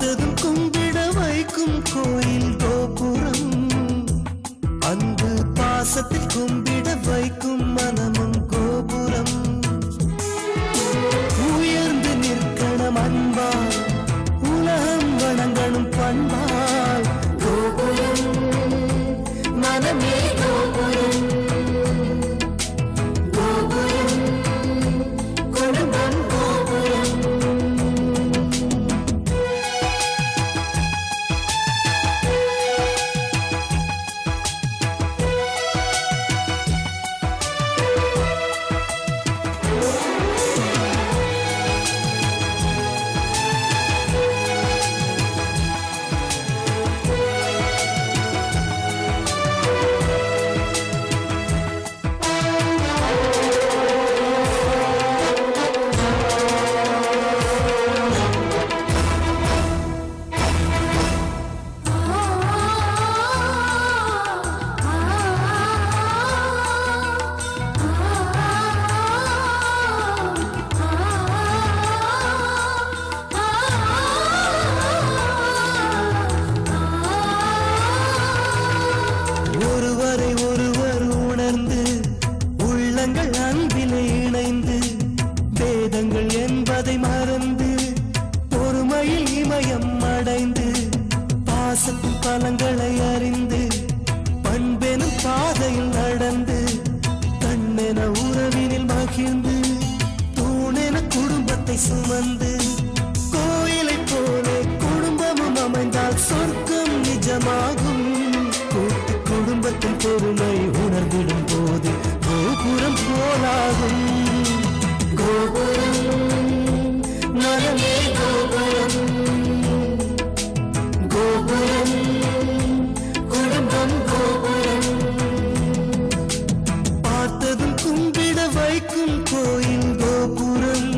பார்த்ததும் கும்பிட வைக்கும் கோயில் கோபுரம், அன்பு பாசத்தில் கும்பிட வைக்கும் மனமும் கோபுரம். உயர்ந்து நிற்கணும் அன்பால், உலகம் வணங்கணும் பண்பால். கோபுரம் மனமே கோபுரம், கோபுரம் குடும்பம் கோபுரம். ஒருவரை ஒருவர் உணர்ந்து உள்ளங்கள் அன்பிலே இணைந்து, வேதங்கள் என்பதை மறந்து பொறுமையில் இமயம் அடைந்து, பாசத்தின் பலங்களை அறிந்து பண்பெனும் பாதையில் நடந்து, கண்ணென உறவினில் மகிழ்ந்து தூணென குடும்பத்தை சுமந்து, கோயிலை போலே குடும்பமும் அமைந்தால் சொர்க்கம் நிஜமாகும். கூட்டு குடும்பத்தின் பொறுமை உணர்ந்திடும் போது கோபுரம் போலாகும். கோபுரம் மனமே கோபுரம், கோபுரம் குடும்பம் கோபுரம். பார்த்ததும் கும்பிட வைக்கும் கோயில் கோபுரம்,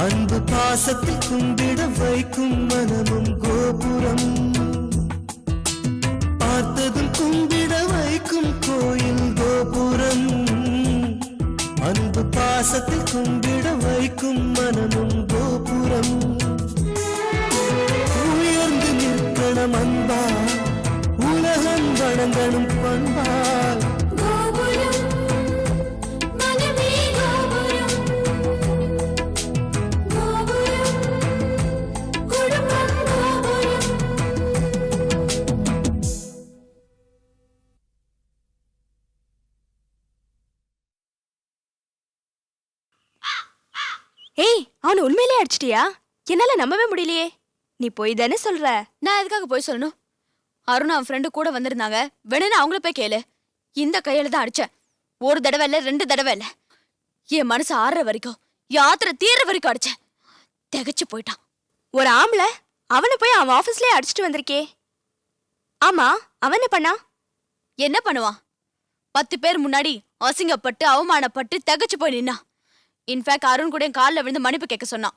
அன்பு பாசத்தில் கும்பிட வைக்கும் மனமும் கோபுரம். பார்த்ததும் கும்பிட வைக்கும் கோயில் கோபுரம், அன்பு பாசத்தில் கும்பிட வைக்கும் மனமும் கோபுரம். உயர்ந்து நிற்கணும் அன்பால், உலகம் வணங்கணும் பண்பால். ஏய், அவனை உண்மையிலே அடிச்சிட்டியா? என்னால நம்பவே முடியலையே. நீ போய் தானே சொல்ற? நான் எதுக்காக போய் சொல்லணும்? அருண் அவன் ஃப்ரெண்டு கூட வந்திருந்தாங்க, வேணும்னு அவங்கள போய் கேளு. இந்த கையில தான் அடிச்சேன். ஒரு தடவை இல்ல, 2 தடவை இல்ல. என் மனசு ஆறுற வரைக்கும், யாத்திரை தீர்ற வரைக்கும் அடிச்சேன். திகச்சு போயிட்டான். ஒரு ஆம்பளை அவனை போய் அவன் ஆபீஸ்லயே அடிச்சிட்டு வந்திருக்கே. ஆமா, அவன் என்ன பண்ணா? என்ன பண்ணுவான்? 10 பேர் முன்னாடி அசிங்கப்பட்டு அவமானப்பட்டு திகச்சு போய் நின்னா. இன்ஃபேக்ட் அருண் கூட என் காலில் விழுந்து மன்னிப்பு கேட்க சொன்னான்.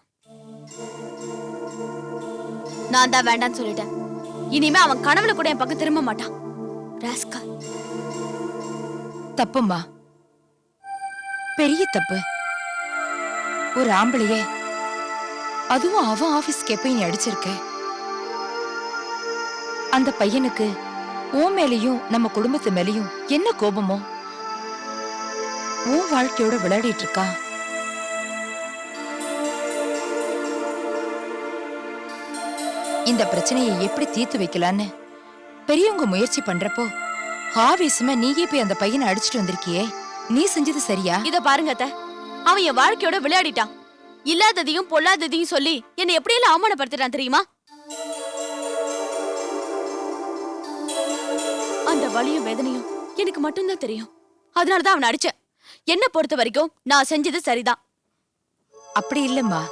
நான் தான் வேண்டான்னு சொல்லிட்டேன். இனிமே அவன் கனவுல கூட என் பக்கம் திரும்ப மாட்டான். ராஸ்கல். தப்புமா, பெரிய தப்பு. ஒரு ஆம்பளையே, அதுவும் அவன் ஆபீஸ்க்கு எப்ப நீ அடிச்சிருக்க? அந்த பையனுக்கு உன் மேலையும் நம்ம குடும்பத்து மேலையும் என்ன கோபமோ உன் வாழ்க்கையோட விளையாடிட்டு இருக்கா. இந்த பிரச்சனையை எப்படி தீர்த்து வைக்கலான்னு பெரியவங்க முயற்சி பண்றப்போ ஆவேசமா நீயே போய் அந்த பையனை அடிச்சுட்டு வந்திருக்கியே. நீ செஞ்சது சரியா? இத பாருங்க அத்தை, அவன் என் வாழ்க்கையோட விளையாடிட்டான். இல்லாததையும் பொல்லாததையும் சொல்லி என்னை எப்படியெல்லாம் அவமானப்படுத்திட்டான் தெரியுமா? அந்த வலியும் வேதனையும் எனக்கு மட்டும்தான் தெரியும். அதனாலதான் அவனை அடிச்சேன். என்ன பொறுத்த வரைக்கும் நான் செஞ்சது சரிதான். அப்படி இல்லம்மா,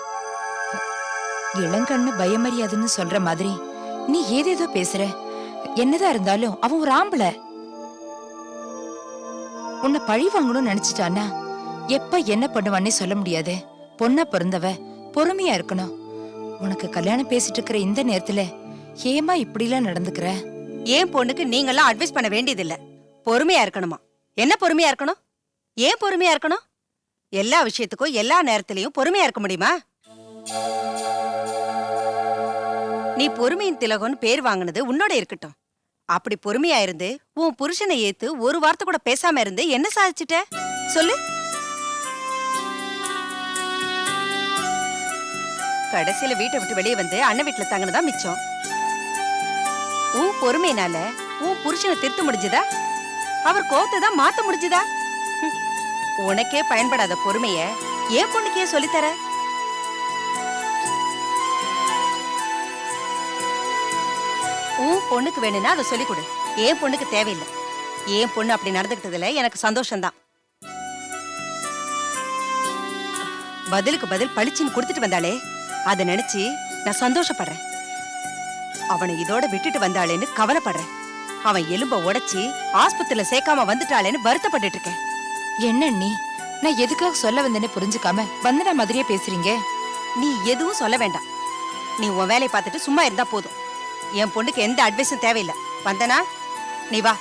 இளங்கண்ணு பயமறியாதுன்னு சொல்ற மாதிரி நீ ஏதேதோ பேசுற. என்னதான் இருந்தாலும் அவன் ஒரு ஆம்பளை. உன்னை பழி வாங்கணும்னு நினைச்சிட்டானா எப்ப என்ன பண்ணுவான்னே சொல்ல முடியாது. பொண்ணா பிறந்தவ பொறுமையா இருக்கணும். உனக்கு கல்யாணம் பேசிட்டு இருக்கிற இந்த நேரத்துல ஏமா இப்படி எல்லாம் நடந்துக்கிற? ஏன் பொண்ணுக்கு நீங்கெல்லாம் அட்வைஸ் பண்ண வேண்டியதில்லை. பொறுமையா இருக்கணுமா? என்ன பொறுமையா இருக்கணும்? ஏன் பொறுமையா இருக்கணும்? எல்லா விஷயத்துக்கும் எல்லா நேரத்திலையும் பொறுமையா இருக்க முடியுமா? நீ பொறுமையின் திலகம்னு பேர் வாங்கினது உன்னோட இருக்கட்டும். அப்படி பொறுமையா இருந்து உன் புருஷனை ஏத்து ஒரு வார்த்தை கூட பேசாம இருந்து என்ன சாதிச்சிட்ட சொல்லு. கடைசியில வீட்டை விட்டு வெளியே வந்து அண்ணன் வீட்டுல தங்கினதா மிச்சம். உன் பொறுமையினால உன் புருஷனை திருத்த முடிஞ்சுதா? அவர் கோவத்தை தான் மாத்த முடிஞ்சுதா? உனக்கே பயன்படாத பொறுமைய ஏன் பொண்ணுக்கே சொல்லித்தர? உன் பொண்ணுக்கு வேணும்னா அதை சொல்லிக் கொடு. ஏன் பொண்ணுக்கு தேவையில்லை. ஏன் பொண்ணு அப்படி நடந்துக்கிட்டதுல எனக்கு சந்தோஷம்தான். பதிலுக்கு பதில் பளிச்சுன்னு கொடுத்துட்டு வந்தாளே, அதை நினைச்சு நான் சந்தோஷப்படுறேன். அவனை இதோட விட்டுட்டு வந்தாளேன்னு கவலைப்படுறேன். அவன் எலும்ப உடைச்சி ஆஸ்பத்திரியில சேர்க்காம வந்துட்டாளேன்னு வருத்தப்பட்டு இருக்கேன். என்ன நீ? நான் எதுக்காக சொல்ல வந்தேன்னு புரிஞ்சுக்காம வந்தனா மாதிரியே பேசுறீங்க. நீ எதுவும் சொல்ல வேண்டாம். நீ உன் வேலையை பார்த்துட்டு சும்மா இருந்தா போதும். என் பொண்ணுக்கு எந்த அட்வைஸும் தேவையில்லை. வந்தனா நீ வா.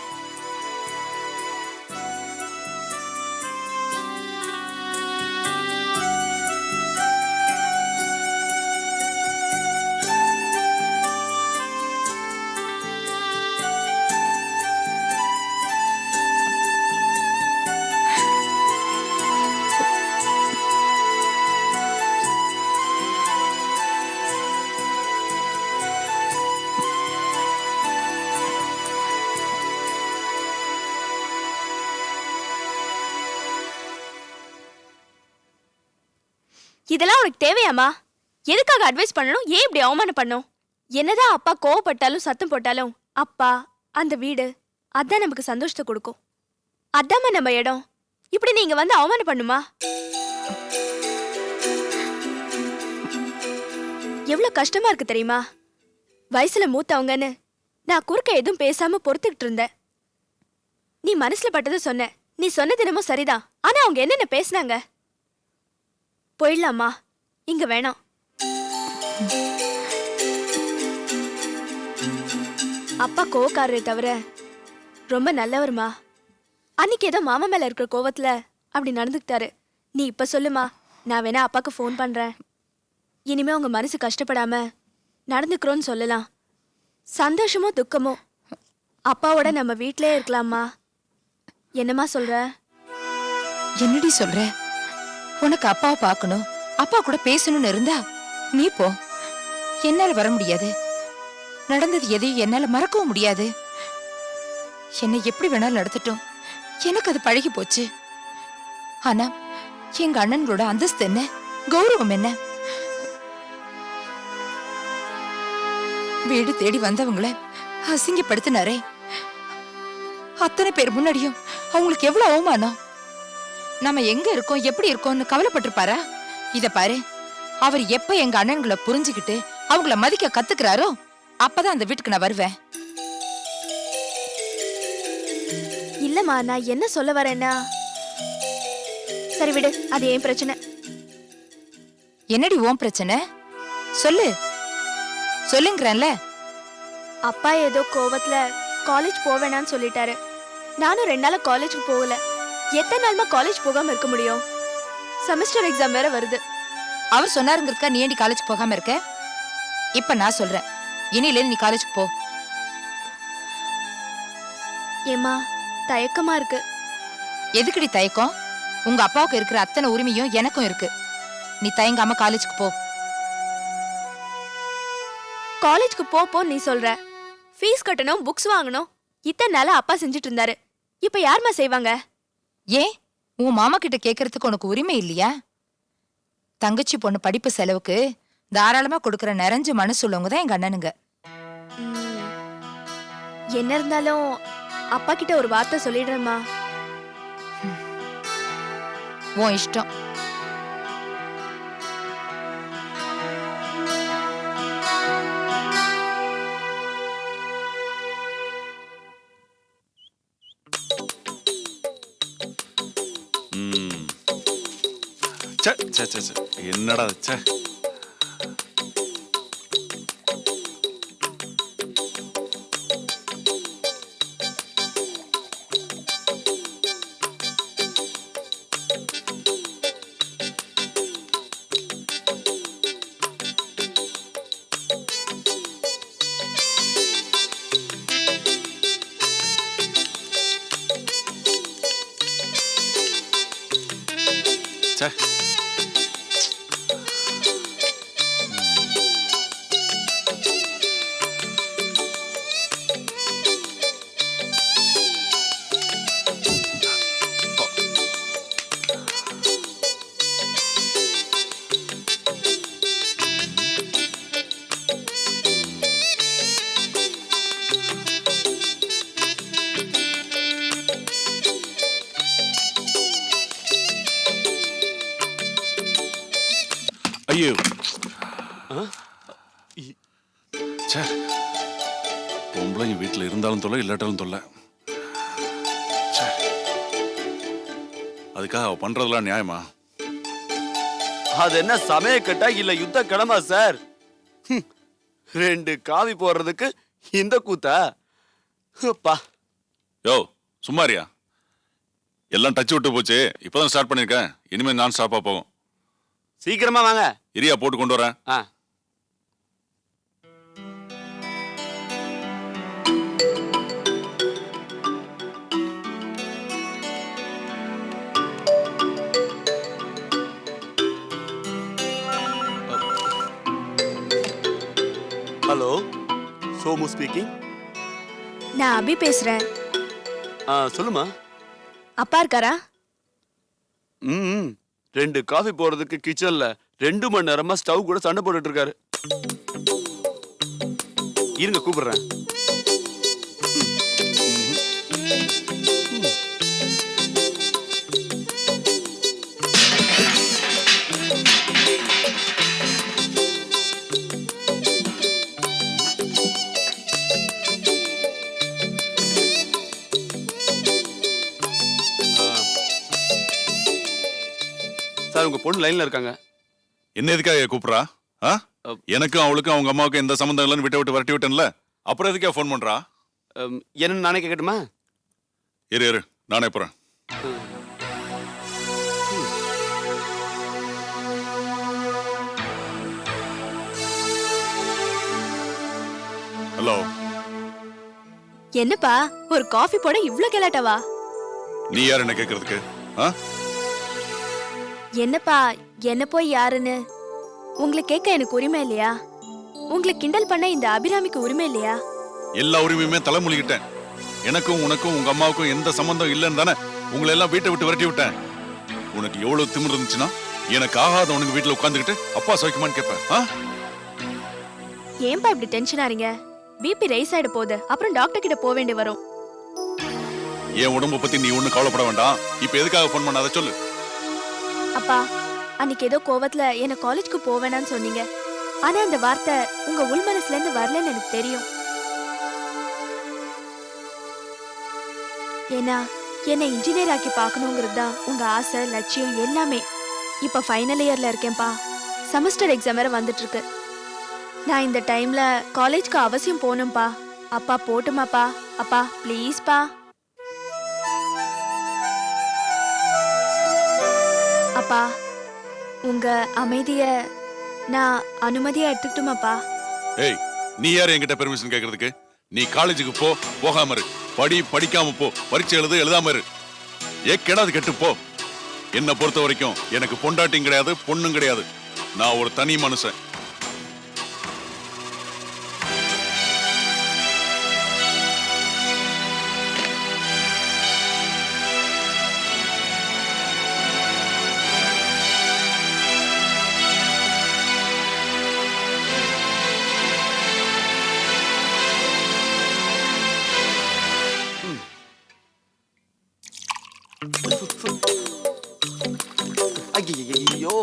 இதெல்லாம் உனக்கு தேவையாமா? எதுக்காக அட்வைஸ் பண்ணணும்? ஏன் இப்படி அவமானம் பண்ணும்? என்னதான் அப்பா கோவப்பட்டாலும் சத்தம் போட்டாலும் அப்பா, அந்த வீடு, அதான் நமக்கு சந்தோஷத்தை கொடுக்கும். அதாம்மா நம்ம இடம். இப்படி நீங்க வந்து அவமானம் பண்ணுமா? எவ்வளவு கஷ்டமா இருக்கு தெரியுமா? வயசுல மூத்தவங்கன்னு நான் குறுக்க எதுவும் பேசாம பொறுத்துக்கிட்டு இருந்தேன். நீ மனசுல பட்டதை சொன்ன. நீ சொன்ன தினமும் சரிதான். ஆனா அவங்க என்னென்ன பேசினாங்க? போயிடலாமா? இங்க வேணாம். அப்பா கோவக்காரரை தவிர ரொம்ப நல்லவருமா. அன்னைக்கு ஏதோ மாமா மேல இருக்கிற கோவத்துல அப்படி நடந்துக்கிட்டாரு. நீ இப்ப சொல்லுமா, நான் வேணா அப்பாக்கு ஃபோன் பண்றேன். இனிமே உங்க மனசு கஷ்டப்படாம நடந்துக்கிறோன்னு சொல்லலாம். சந்தோஷமோ துக்கமோ அப்பாவோட நம்ம வீட்டிலே இருக்கலாமா? என்னம்மா சொல்ற? என்னடி சொல்ற? உனக்கு அப்பாவை பார்க்கணும், அப்பா கூட பேசணும்னு இருந்தா நீ போ. என்னால வர முடியாது. நடந்தது எதையும் என்னால மறக்கவும் முடியாது. என்னை எப்படி வேணாலும் நடத்தட்டும், எனக்கு அது பழகி போச்சு. ஆனா எங்க அண்ணன்களோட அந்தஸ்து என்ன, கௌரவம் என்ன? வீடு தேடி வந்தவங்கள அசிங்கப்படுத்தினாரே, அத்தனை பேர் முன்னாடியும் அவங்களுக்கு எவ்வளவு அவமானம். நம்ம எங்க இருக்கோம், எப்படி இருக்கோம்னு கவலைப்பட்டிருப்பாரா? இத பாரு, அவர் எப்ப எங்க அண்ணன்களை புரிஞ்சுக்கிட்டு அவங்கள மதிக்க கத்துக்கிறாரோ அப்பதான் அந்த வீட்டுக்கு நான் வருவேன். இல்லம்மா, நான் என்ன சொல்ல வரேன்னா, சரி விடு, அது ஏன் பிரச்சனை. என்னடி உன் பிரச்சனை? சொல்லு, சொல்லுங்கறேன்ல. அப்பா ஏதோ கோவத்துல காலேஜ் போவேணான்னு சொல்லிட்டாரு. நானும் 2 நாளா காலேஜுக்கு போகல. எத்தனை நாளுமா காலேஜ் போகாம இருக்க முடியும்? செமஸ்டர் எக்ஸாம் வேற வருது. அவர் சொன்னாருங்கிறதுக்கா நீ ஏண்டி காலேஜ் போகாம இருக்க? இப்ப நான் சொல்றேன், இனியில நீ காலேஜுக்கு போ. ஏமா, தயக்கமா இருக்கு. எதுக்குடி தயக்கம்? உங்க அப்பாவுக்கு இருக்கிற அத்தனை உரிமையும் எனக்கும் இருக்கு. நீ தயங்காம காலேஜுக்கு போ. காலேஜுக்கு போ நீ சொல்ற. ஃபீஸ் கட்டணும், புக்ஸ் வாங்கணும், இத்தனை நாளா அப்பா செஞ்சுட்டு இருந்தாரு. இப்ப யாருமா செய்வாங்க? ஏன் உன் மாமா கிட்ட கேக்குறதுக்கு உனக்கு உரிமை இல்லையா? தங்கச்சி பொண்ணு படிப்பு செலவுக்கு தாராளமா கொடுக்கற நிறைஞ்ச மனசு உள்ளவங்க தான் எங்க அண்ணனுங்க. என்ன இருந்தாலும் அப்பா கிட்ட ஒரு வார்த்தை சொல்லிடுறேம்மா. உன் இஷ்டம். என்னடா ச்சே, பொம்பளைங்க வீட்டுல இருந்தாலும் தொல்லை இல்லாட்டாலும் தொல்லை. ச்சே. அதுக்காக அவ பண்றதெல்லாம் நியாயமா? அது என்ன சமய கட்டா இல்ல யுத்த கடமா சார்? 2 காவி போடுறதுக்கு இந்த கூத்தா? அப்பா யோ சும்மாரியா, எல்லாம் டச் விட்டு போச்சு. இப்பதான் ஸ்டார்ட் பண்ணிருக்கேன். இனிமே நான் ஸ்டாப்பா போகும். சீக்கிரமா வாங்க. இரியா போட்டு கொண்டு வரேன். ஆ. Hello, Somu speaking. நான் அபி பேசுறேன். சொல்லுமா. அப்பா இருக்காரா? ம் 2 காஃபி போடுறதுக்கு கிச்சன்ல 2 மணி நேரமா ஸ்டவ் கூட சண்டை போட்டுட்டு இருக்காரு. இருங்க கூப்பிடுறேன். சார் உங்க பொண்ணு லைன்ல இருக்காங்க. என்ன எதுக்காக கூப்பிடுறா? எனக்கும் அவளுக்கும் அவங்க அம்மாவுக்கும் எந்த சம்மந்தம் இல்லைன்னு விட்டு வரட்டி விட்டேன்ல, அப்புறம் எதுக்கா ஃபோன் பண்றா? என்னன்னு நானே கேட்கட்டுமா? இரு நானே போறேன். ஹலோ. என்னப்பா ஒரு காஃபி போட இவ்ளோ கலாட்டாவா? நீ யார் என்ன கேக்குறதுக்கு? என்னப்பா என்ன போய் யாருன்னு உங்களை கேட்க எனக்கு உரிமை இல்லையா? உங்களை கிண்டல் பண்ண இந்த அபிராமிக்கு உரிமை இல்லையா? எல்லா உரிமையுமே தலைமொழிகிட்டேன். எனக்கும் உனக்கும் உங்க அம்மாவுக்கும் எந்த சம்பந்தம் இல்லைன்னு தானே உங்களை எல்லாம் வீட்டை விட்டு விரட்டி விட்டேன். உனக்கு எவ்வளவு திமிரு இருந்துச்சுன்னா எனக்கு ஆகாத உனக்கு வீட்டுல உட்காந்துக்கிட்டு அப்பா சௌக்கியமான்னு கேட்பேன். ஏன்பா இப்படி டென்ஷன் ஆறீங்க? பிபி ரைஸ் ஆயிட போகுது, அப்புறம் டாக்டர் கிட்ட போக வேண்டி வரும். என் உடம்ப பத்தி நீ ஒண்ணு கவலைப்பட வேண்டாம். இப்ப எதுக்காக போன் பண்ணாத சொல்லு. அப்பா அன்னைக்கு ஏதோ கோவத்துல என்ன காலேஜ்க்கு போவேனான்னு சொன்னீங்க. ஆனா அந்த வார்த்தை உங்க உள் மனசுல இருந்து வரலன்னு எனக்கு தெரியும். ஏன்னா என்னை இன்ஜினியர் ஆக்கி பார்க்கணுங்கிறது தான் உங்க ஆசை, லட்சியம் எல்லாமே. இப்ப ஃபைனல் இயர்ல இருக்கேன்ப்பா. செமஸ்டர் எக்ஸாம் வேற வந்துட்டு இருக்கு. நான் இந்த டைம்ல காலேஜ்க்கு அவசியம் போகணும்பா. அப்பா போட்டுமாப்பா? அப்பா ப்ளீஸ்பா. அப்பா உங்க அமைதிய நான் அனுமதியா எடுத்துக்கிட்டுமாப்பா? ஏய், நீ யார் என்கிட்ட பெர்மிஷன் கேக்குறதுக்கு? நீ காலேஜுக்கு போ, போகாம இரு. படிக்காம போ, பரீட்சை எழுதாம இரு. ஏக்கேடாது கெட்டு போ. என்னை பொறுத்த வரைக்கும் எனக்கு பொண்டாட்டியும் கிடையாது, பொண்ணும் கிடையாது. நான் ஒரு தனி மனுஷன். ஐயோ,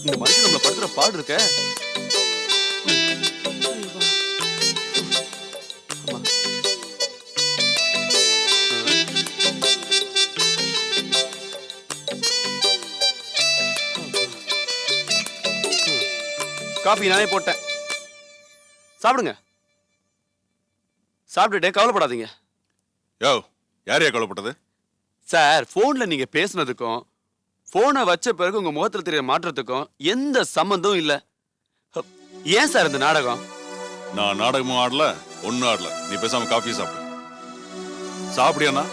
இந்த மனுஷன் நம்மள படுத்துற பாடு இருக்க. காபி நானே போட்டேன். சாப்பிடுங்க. சாப்பிட்டுட்டே கவலைப்படாதீங்க. யோ, யாரையா கவலைப்பட்டது? சார், போன்ல நீங்க பேசுனதுக்கும் போனை வச்ச பிறகு உங்க முகத்துல தெரிய மாற்றத்துக்கும் எந்த சம்பந்தம் இல்ல. ஏன் சார் இந்த நாடகம்? நான் நாடகமும் ஆடல, ஒன்னும் ஆடல. நீ பேசாம காஃபி சாப்பிடு. சாப்பிடியாண்ணா?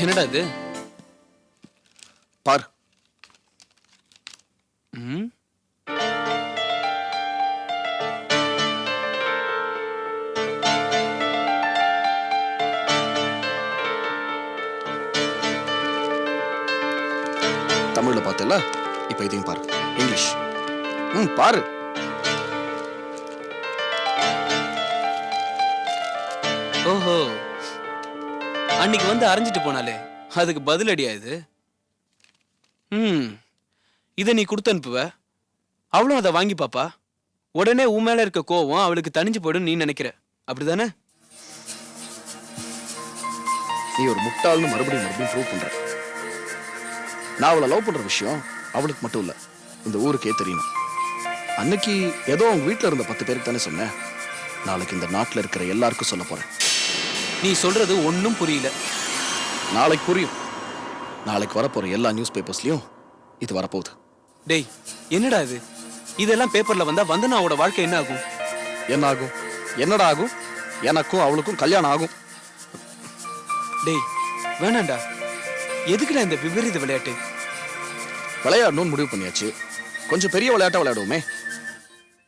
என்னடா இது? பார். ம் தமிழ்ல பார்த்தல, இப்ப இதையும் பாரு. இங்கிலீஷ். பாரு. ஓஹோ, அன்னைக்கு வந்து அரைஞ்சிட்டு போனாலே அதுக்கு பதிலடியா இது? இதை நீ கொடுத்து அனுப்புவ, அவளும் அதை வாங்கி பாப்பா. உடனே உன் மேல இருக்க கோவம் அவளுக்கு தணிஞ்சு போயிடும் நீ நினைக்கிற, அப்படிதானே? நீ ஒரு முட்டாள்னு மறுபடியும் மறுபடியும் ப்ரூவ் பண்ற. நான் அவளை லவ் பண்ற விஷயம் அவளுக்கு மட்டும் இல்ல, இந்த ஊருக்கே தெரியணும். அன்னைக்கு ஏதோ உங்க வீட்டுல இருந்த 10 பேருக்கு தானே சொன்னேன். நாளைக்கு இந்த நாட்டுல இருக்கிற எல்லாருக்கும் சொல்ல போறேன். நீ சொல்றது ஒன்னும் புரியல. நாளைக்கு புரியும். நாளைக்கு வரப்போற எல்லா நியூஸ் பேப்பர்ஸ்லயும் இது வரப்போகுது. டேய், என்னடா இது? இதெல்லாம் பேப்பர்ல வந்தா வந்தனாவோட வாழ்க்கை என்ன ஆகும்? என்ன ஆகும்? என்னடா ஆகும்? எனக்கும் அவளுக்கும் கல்யாணம் ஆகும். டேய் வேணாண்டா, எதுக்குடா இந்த விபரீத விளையாட்டு? விளையாடணும்னு முடிவு பண்ணியாச்சு, கொஞ்சம் பெரிய விளையாட்டா விளையாடுவோமே.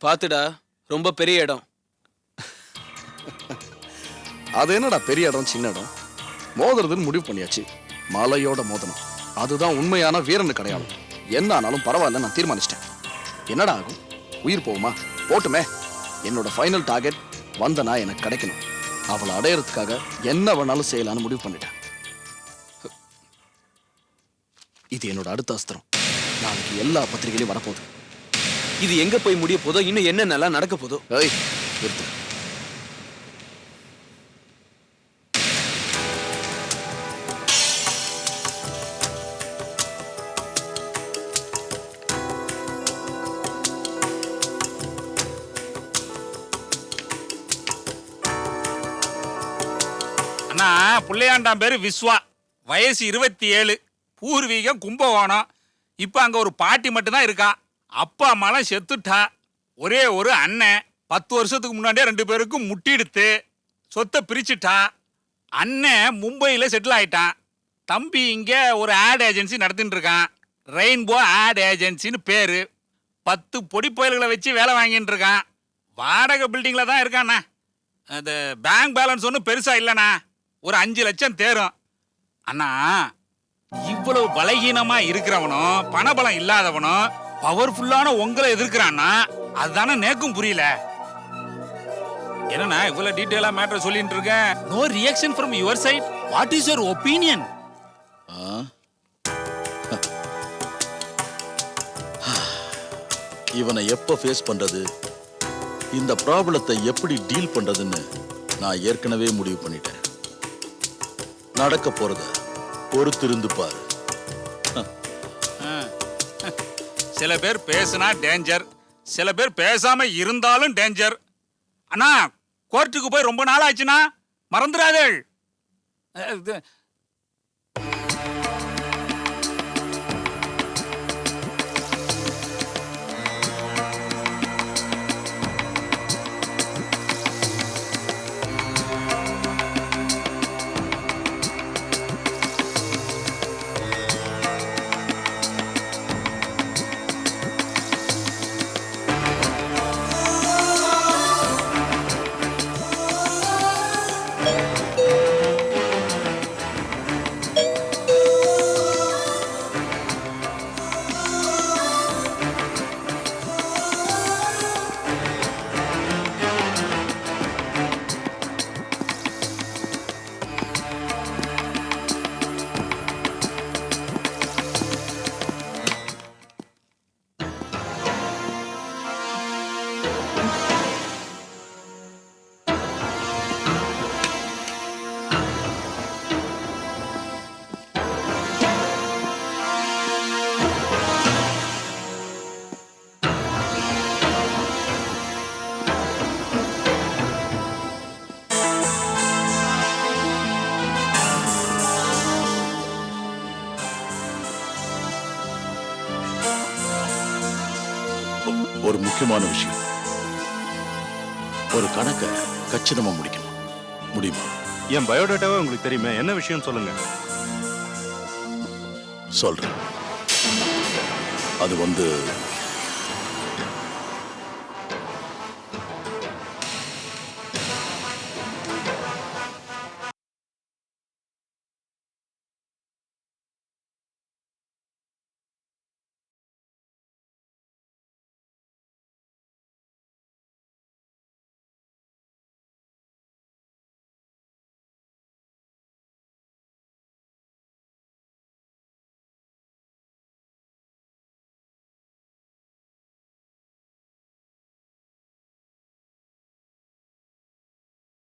பாத்துடா, ரொம்ப பெரிய இடம். அது என்னடா பெரிய இடம் சின்ன இடம்? மோதுறதுன்னு முடிவு பண்ணியாச்சு, மலையோட மோதனம். அதுதான் உண்மையான வீரனுக்கு அடையாளம். என்ன ஆனாலும் பரவாயில்ல, நான் தீர்மானிச்சிட்டேன். என்னடா ஆகும்? உயிர் போகுமா? போட்டுமே. என்னோட ஃபைனல் டார்கெட் வந்தனா எனக்கு கிடைக்கணும். அவளை அடையறதுக்காக என்ன வேணாலும் செய்யலான்னு முடிவு பண்ணிட்டேன். இது என்னோட அடுத்த அஸ்திரம். நாளைக்கு எல்லா பத்திரிகையிலையும் வரப்போகுது. இது எங்க போய் முடிய போதோ, இன்னும் என்ன நல்லா நடக்க போதோ. ஏய், நிறுத்து. அண்ணா, புள்ளையாண்டாம் பேரு விஸ்வா, வயசு 27, பூர்வீகம் கும்பகோணம். இப்ப அங்க ஒரு பாட்டி மட்டும்தான் இருக்கா. அப்பா அம்மாலாம் செத்துட்டா. ஒரே ஒரு அண்ணன். 10 வருஷத்துக்கு முன்னாடியே 2 பேருக்கும் முட்டிடுத்து சொத்தை பிரிச்சுட்டா. அண்ணன் மும்பையில செட்டில் ஆயிட்டான். தம்பி இங்க ஒரு ஆட் ஏஜென்சி நடத்திட்டு இருக்கான். ரெயின்போ ஆட் ஏஜென்சின்னு பேரு. 10 பொடி புயல்களை வச்சு வேலை வாங்கிட்டு இருக்கான். வாடகை பில்டிங்ல தான் இருக்காண்ணா. அது பேங்க் பேலன்ஸ் ஒன்றும் பெருசா இல்லைண்ணா, ஒரு 5 லட்சம் தேரும். அண்ணா, இவ்வளவு பலகீனமா இருக்கிறவனும் பணபலம் இல்லாதவனும் பவர்ஃபுல்லான உங்களை எதிர்க்கிறான்னா அதுதானே நேக்கும் புரியல. என்னண்ணா இவ்வளவு டீட்டெயிலா மேட்டர் சொல்லிட்டு இருக்கேன். No reaction from your side. What is your opinion? இவனை எப்ப ஃபேஸ் பண்றது, இந்த ப்ராப்ளத்தை எப்படி டீல் பண்றதுன்னு நான் ஏற்கனவே முடிவு பண்ணிட்டேன். நடக்க போறத பொறுத்திருந்து பாரு. சில பேர் பேசினா டேஞ்சர், சில பேர் பேசாம இருந்தாலும் டேஞ்சர். அண்ணா, கோர்ட்டுக்கு போய் ரொம்ப நாள் ஆச்சுன்னா மறந்துடாதே. ஒரு முக்கியமான விஷயம், ஒரு கணக்கை கச்சிதமா முடிக்கணும். முடியுமா? என் பயோடேட்டாவே உங்களுக்கு தெரியுமே, என்ன விஷயம் சொல்லுங்க. சொல்றேன். அது